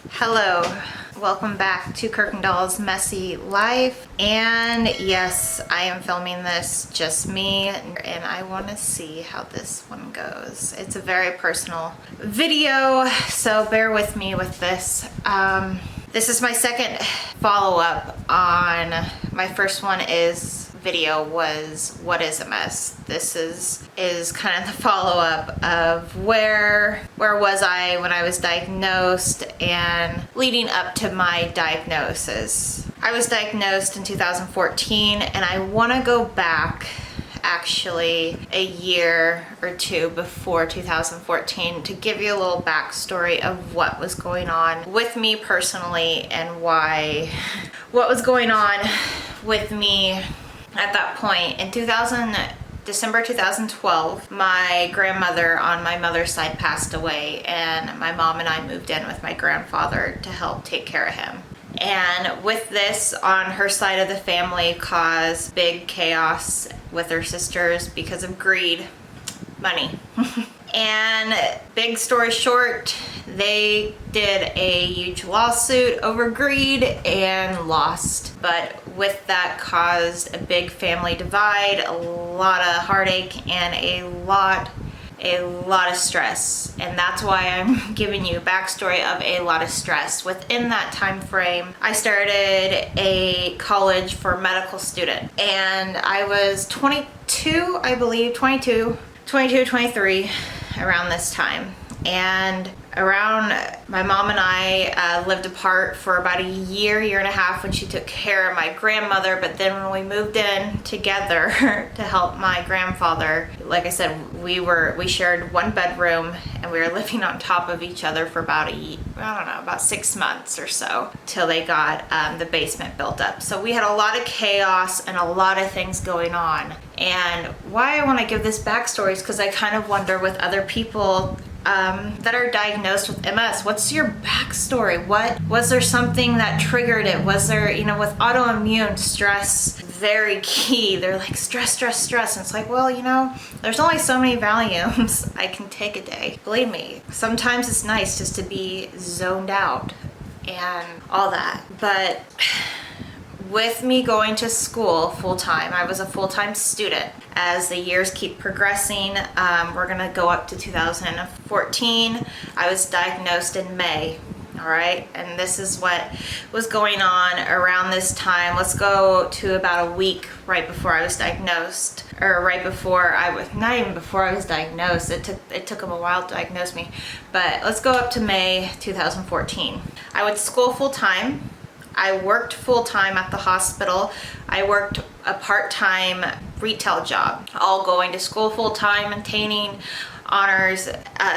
Hello, welcome back to Kirkendall's Messy Life. And yes, I am filming this just me, and I want to see how this one goes. It's a very personal video, so bear with me with this. This is my second follow-up on my first video was what is a mess. This is kind of the follow-up of where was I when I was diagnosed and leading up to my diagnosis. I was diagnosed in 2014, and I want to go back actually a year or two before 2014 to give you a little backstory of what was going on with me personally and what was going on with me at that point. In December 2012, my grandmother on my mother's side passed away, and my mom and I moved in with my grandfather to help take care of him. And with this on her side of the family caused big chaos with her sisters because of greed, money. And big story short, they did a huge lawsuit over greed and lost. But with that caused a big family divide, a lot of heartache, and a lot of stress. And that's why I'm giving you a backstory of a lot of stress. Within that time frame, I started a college for medical student, and I was 22, I believe, 22, 23 around this time. And my mom and I lived apart for about a year and a half when she took care of my grandmother. But then when we moved in together to help my grandfather, like I said, we shared one bedroom, and we were living on top of each other for about about 6 months or so till they got the basement built up. So we had a lot of chaos and a lot of things going on. And why I want to give this backstory is because I kind of wonder with other people that are diagnosed with MS, what's your backstory? Was there something that triggered it? Was there, with autoimmune stress, very key. They're like stress. And it's like, well, there's only so many Valiums I can take a day. Believe me, sometimes it's nice just to be zoned out and all that. But with me going to school full-time, I was a full-time student. As the years keep progressing, we're gonna go up to 2014. I was diagnosed in May, all right? And this is what was going on around this time. Let's go to about a week right before I was diagnosed, or not even before I was diagnosed. It took them a while to diagnose me, but let's go up to May 2014. I went to school full-time. I worked full-time at the hospital. I worked a part-time retail job, all going to school full-time, maintaining honors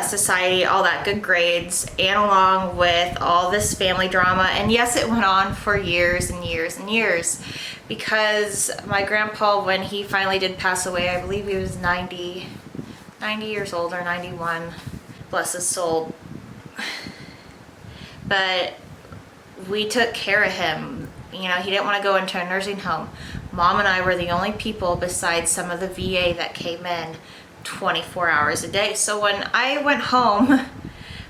society, all that good grades, and along with all this family drama. And yes, it went on for years and years and years, because my grandpa, when he finally did pass away, I believe he was 90 years old or 91, bless his soul. But we took care of him. He didn't want to go into a nursing home. Mom and I were the only people besides some of the VA that came in 24 hours a day. So when I went home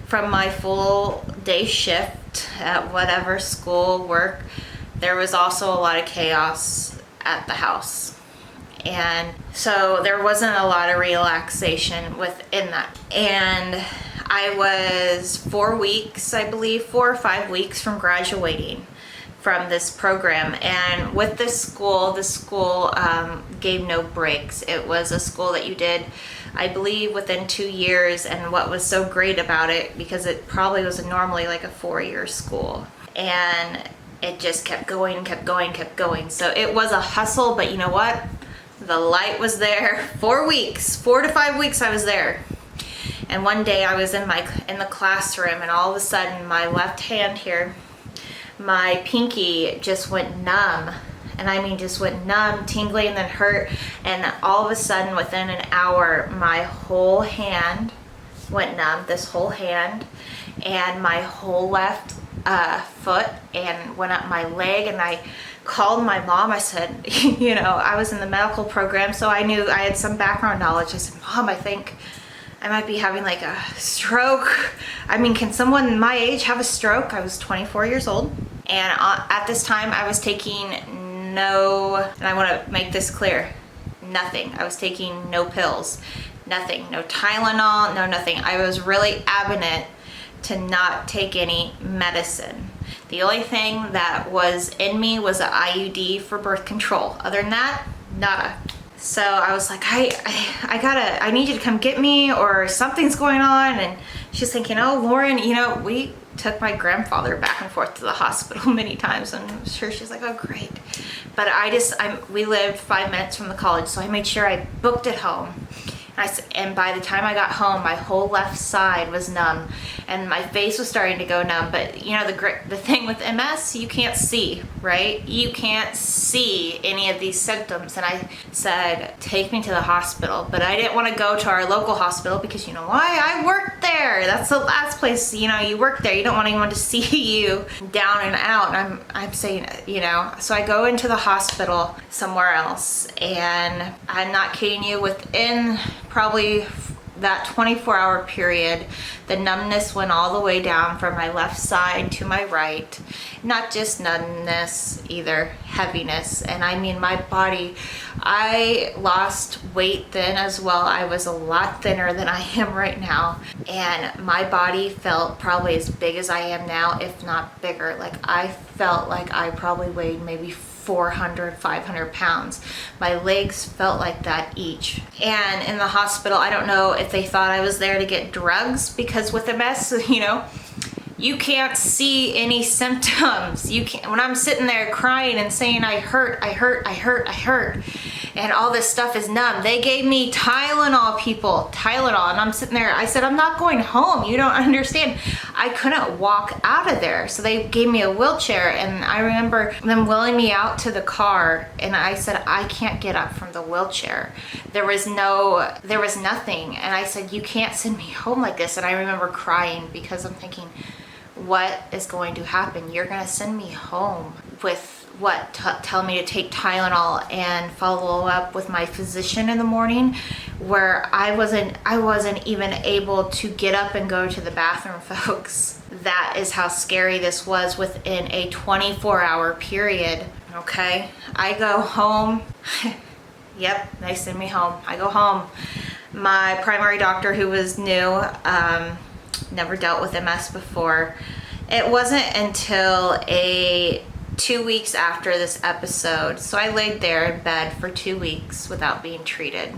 from my full day shift at whatever school, work, there was also a lot of chaos at the house. And so there wasn't a lot of relaxation within that. And I was 4 weeks, I believe, 4 or 5 weeks from graduating from this program. And with this school gave no breaks. It was a school that you did, I believe, within 2 years. And what was so great about it, because it probably was normally like a 4-year school, and it just kept going. So it was a hustle, but you know what? The light was there. 4 to 5 weeks I was there. And one day I was in the classroom, and all of a sudden my left hand here, my pinky just went numb. And I mean just went numb, tingly, and then hurt. And all of a sudden within an hour, my whole hand went numb, this whole hand, and my whole left foot, and went up my leg. And I called my mom. I said, I was in the medical program, so I knew I had some background knowledge. I said, Mom, I think I might be having like a stroke. I mean, can someone my age have a stroke? I was 24 years old. And at this time I was taking and I want to make this clear, nothing. I was taking no pills, nothing, no Tylenol, no nothing. I was really adamant to not take any medicine. The only thing that was in me was an IUD for birth control. Other than that, nada. So I was like, I need you to come get me, or something's going on. And she's thinking, oh, Lauren, you know, we took my grandfather back and forth to the hospital many times. And I'm sure she's like, oh, great. But we lived 5 minutes from the college, so I made sure I booked it home. And by the time I got home, my whole left side was numb and my face was starting to go numb. But you know, the thing with MS, you can't see, right? You can't see any of these symptoms. And I said, take me to the hospital. But I didn't want to go to our local hospital because you know why? I worked there. That's the last place, you know, you work there. You don't want anyone to see you down and out. And I'm saying, you know, so I go into the hospital somewhere else, and I'm not kidding you, within probably that 24-hour period, the numbness went all the way down from my left side to my right. Not just numbness either, heaviness. And I mean, my body, I lost weight then as well. I was a lot thinner than I am right now. And my body felt probably as big as I am now, if not bigger. Like I felt like I probably weighed maybe 400, 500 pounds. My legs felt like that each. And in the hospital, I don't know if they thought I was there to get drugs, because with MS, you know, you can't see any symptoms. You can't, when I'm sitting there crying and saying I hurt, and all this stuff is numb. They gave me Tylenol, people, Tylenol, and I'm sitting there, I said, I'm not going home. You don't understand. I couldn't walk out of there. So they gave me a wheelchair, and I remember them wheeling me out to the car, and I said, I can't get up from the wheelchair. There was nothing. And I said, you can't send me home like this. And I remember crying because I'm thinking, what is going to happen? You're gonna send me home with what? Tell me to take Tylenol and follow up with my physician in the morning, where I wasn't even able to get up and go to the bathroom, folks. That is how scary this was within a 24-hour period. Okay, I go home. Yep, they send me home. I go home. My primary doctor, who was new, never dealt with MS before. It wasn't until 2 weeks after this episode. So I laid there in bed for 2 weeks without being treated.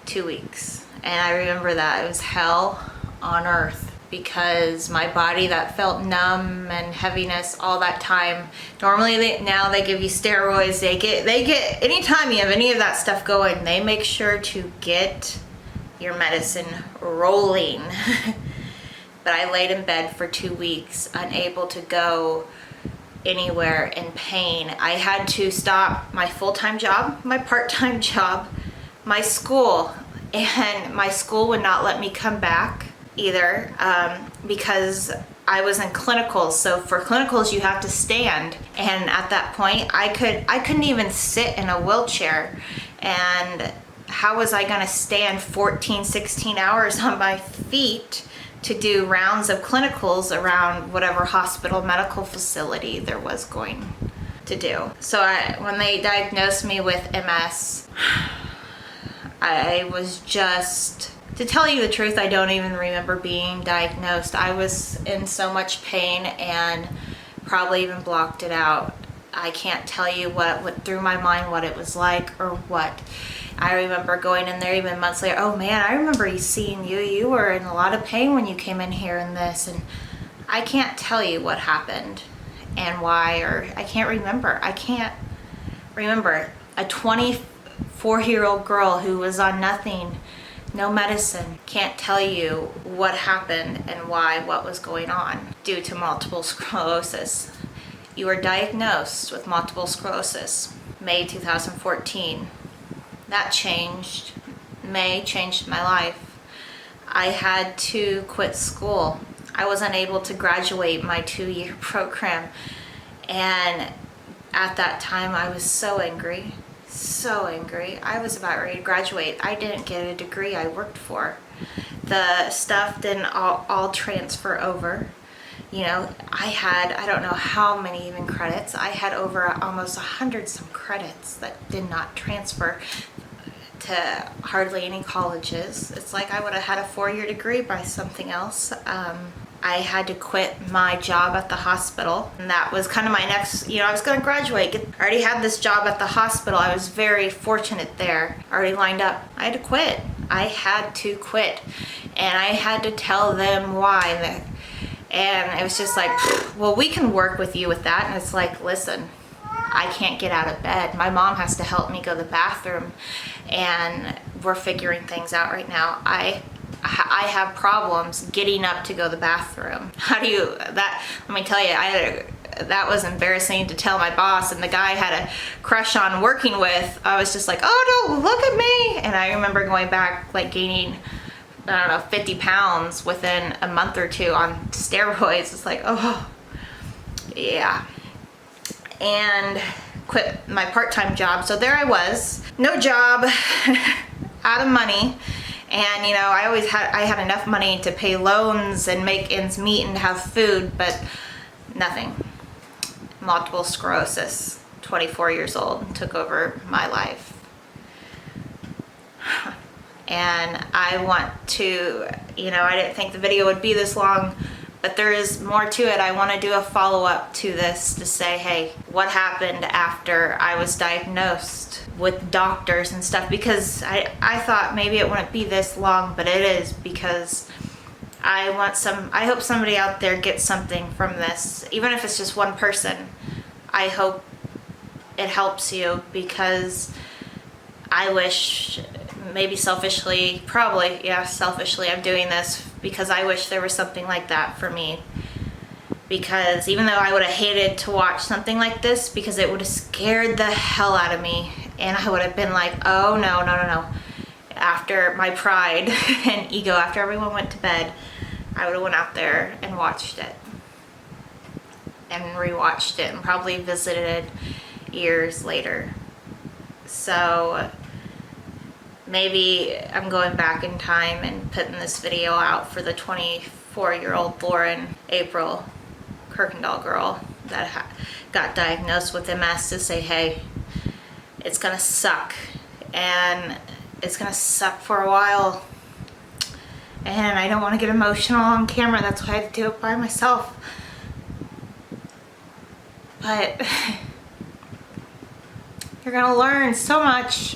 2 weeks. And I remember that it was hell on earth, because my body that felt numb and heaviness all that time. Normally now they give you steroids. They get anytime you have any of that stuff going, they make sure to get your medicine rolling. But I laid in bed for 2 weeks, unable to go anywhere, in pain. I had to stop my full-time job, my part-time job, my school, and my school would not let me come back either, because I was in clinicals. So for clinicals, you have to stand. And at that point, I couldn't even sit in a wheelchair. And how was I gonna stand 14, 16 hours on my feet to do rounds of clinicals around whatever hospital, medical facility there was going to do? So when they diagnosed me with MS, I was just, to tell you the truth, I don't even remember being diagnosed. I was in so much pain and probably even blocked it out. I can't tell you what went through my mind, what it was like, or what. I remember going in there even months later. Oh man, I remember seeing you. You were in a lot of pain when you came in here in this. And I can't tell you what happened and why, or I can't remember. I can't remember. A 24-year-old girl who was on nothing, no medicine, can't tell you what happened and why, what was going on due to multiple sclerosis. You were diagnosed with multiple sclerosis, May 2014. That changed. May changed my life. I had to quit school. I wasn't able to graduate my 2-year program. And at that time, I was so angry. So angry. I was about ready to graduate. I didn't get a degree I worked for. the stuff didn't all transfer over. You know, I don't know how many even credits. I had over almost 100 some credits that did not transfer to hardly any colleges. It's like I would have had a 4-year degree by something else. I had to quit my job at the hospital, and that was kind of my next, you know, I was going to graduate. I already had this job at the hospital. I was very fortunate there, already lined up. I had to quit. I had to quit, and I had to tell them why. And it was just like, well, we can work with you with that. And it's like, listen, I can't get out of bed. My mom has to help me go to the bathroom, and we're figuring things out right now. I have problems getting up to go to the bathroom. How do you, that, let me tell you, that was embarrassing to tell my boss, and the guy I had a crush on working with. I was just like, oh no, look at me. And I remember going back, like gaining, I don't know, 50 pounds within a month or two on steroids. It's like, oh yeah. And quit my part-time job. So there I was, no job, out of money. And you know, I had enough money to pay loans and make ends meet and have food, but nothing. Multiple sclerosis, 24 years old, took over my life. And I want to, you know, I didn't think the video would be this long, but there is more to it. I want to do a follow-up to this to say, hey, what happened after I was diagnosed with doctors and stuff, because I thought maybe it wouldn't be this long, but it is, because I hope somebody out there gets something from this, even if it's just one person. I hope it helps you, because I wish, maybe selfishly, probably, yeah, selfishly, I'm doing this because I wish there was something like that for me. Because even though I would have hated to watch something like this, because it would have scared the hell out of me, and I would have been like, oh no, no, no, no. After my pride and ego, after everyone went to bed, I would have went out there and watched it. And rewatched it and probably visited years later. So maybe I'm going back in time and putting this video out for the 24-year-old Lauren April Kirkendall girl that got diagnosed with MS, to say, hey, it's gonna suck, and it's gonna suck for a while, and I don't want to get emotional on camera. That's why I had to do it by myself. But you're gonna learn so much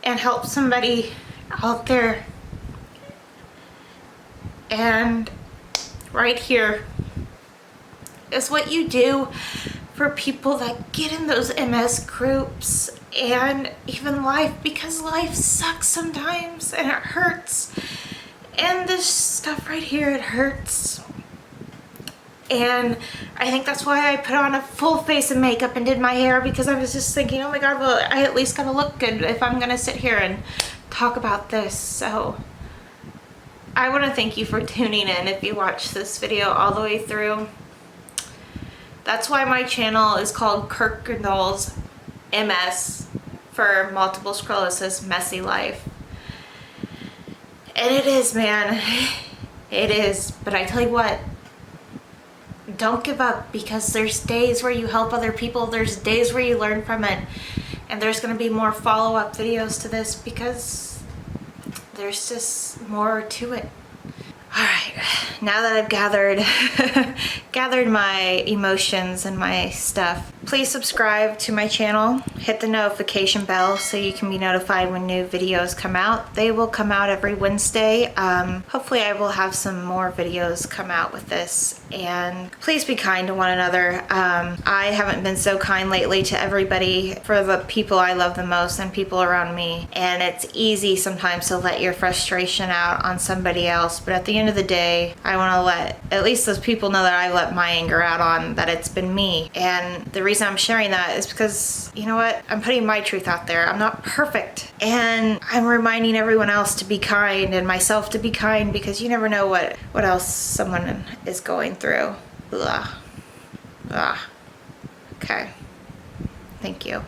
and help somebody out there. And right here is what you do for people that get in those MS groups, and even life, because life sucks sometimes and it hurts. And this stuff right here, it hurts. And I think that's why I put on a full face of makeup and did my hair, because I was just thinking, oh my God, well, I at least gotta look good if I'm gonna sit here and talk about this. So I want to thank you for tuning in if you watch this video all the way through. That's why my channel is called Kirkendall's MS, for multiple sclerosis, messy life. And it is, man. It is. But I tell you what, don't give up, because there's days where you help other people. There's days where you learn from it. And there's going to be more follow-up videos to this, because there's just more to it. All right, now that I've gathered my emotions and my stuff, please subscribe to my channel. Hit the notification bell so you can be notified when new videos come out. They will come out every Wednesday. Hopefully I will have some more videos come out with this. And please be kind to one another. I haven't been so kind lately to everybody, for the people I love the most and people around me. And it's easy sometimes to let your frustration out on somebody else. But at the end of the day, I want to let at least those people know that I let my anger out on, that it's been me. And the reason I'm sharing that is because, you know what? I'm putting my truth out there. I'm not perfect. And I'm reminding everyone else to be kind, and myself to be kind, because you never know what else someone is going through. Blah. Blah. Okay. Thank you.